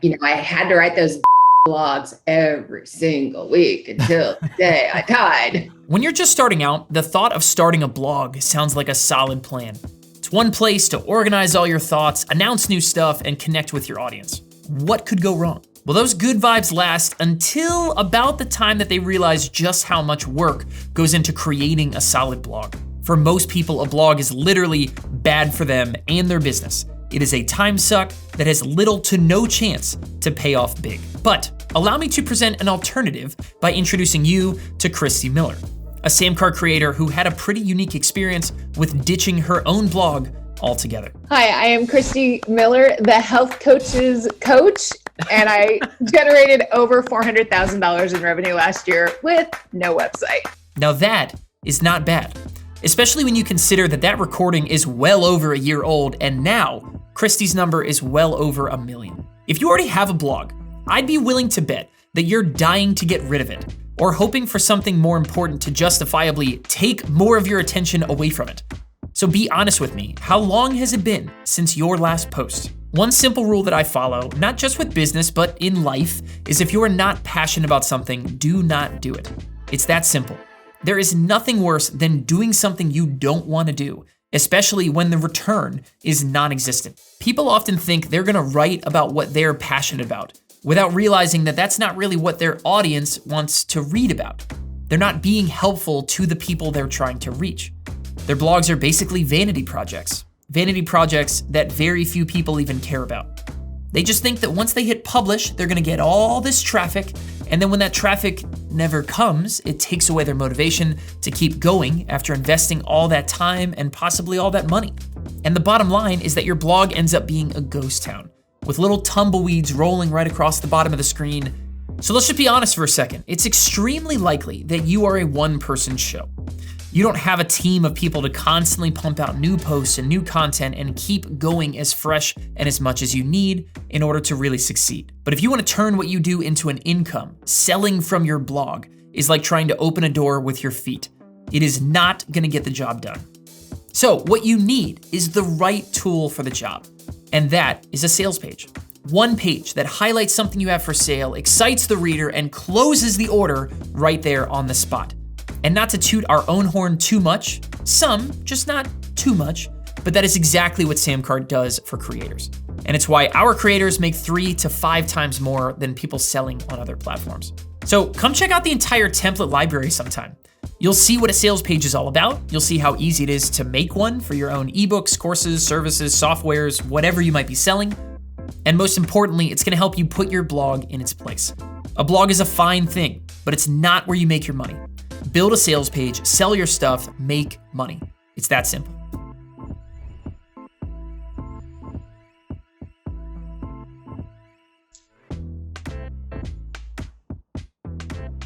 I had to write those blogs every single week until the day I died. When you're just starting out, the thought of starting a blog sounds like a solid plan. It's one place to organize all your thoughts, announce new stuff, and connect with your audience. What could go wrong? Well, those good vibes last until about the time that they realize just how much work goes into creating a solid blog. For most people, a blog is literally bad for them and their business. It is a time suck that has little to no chance to pay off big. But allow me to present an alternative by introducing you to Christy Miller, a SamCart creator who had a pretty unique experience with ditching her own blog altogether. Hi, I am Christy Miller, the health coach's coach, and I generated over $400,000 in revenue last year with no website. Now that is not bad, especially when you consider that recording is well over a year old, and now Christy's number is well over 1 million. If you already have a blog, I'd be willing to bet that you're dying to get rid of it, or hoping for something more important to justifiably take more of your attention away from it. So be honest with me, how long has it been since your last post? One simple rule that I follow, not just with business, but in life, is if you are not passionate about something, do not do it. It's that simple. There is nothing worse than doing something you don't want to do, especially when the return is non-existent. People often think they're gonna write about what they're passionate about, without realizing that that's not really what their audience wants to read about. They're not being helpful to the people they're trying to reach. Their blogs are basically vanity projects that very few people even care about. They just think that once they hit publish, they're gonna get all this traffic, and then when that traffic never comes, it takes away their motivation to keep going after investing all that time and possibly all that money. And the bottom line is that your blog ends up being a ghost town, with little tumbleweeds rolling right across the bottom of the screen. So let's just be honest for a second. It's extremely likely that you are a one-person show. You don't have a team of people to constantly pump out new posts and new content and keep going as fresh and as much as you need in order to really succeed. But if you want to turn what you do into an income, selling from your blog is like trying to open a door with your feet. It is not going to get the job done. So what you need is the right tool for the job, and that is a sales page. One page that highlights something you have for sale, excites the reader, and closes the order right there on the spot. And not to toot our own horn too much, some, just not too much, but that is exactly what SamCart does for creators. And it's why our creators make 3 to 5 times more than people selling on other platforms. So come check out the entire template library sometime. You'll see what a sales page is all about. You'll see how easy it is to make one for your own ebooks, courses, services, softwares, whatever you might be selling. And most importantly, it's gonna help you put your blog in its place. A blog is a fine thing, but it's not where you make your money. Build a sales page, sell your stuff, make money. It's that simple.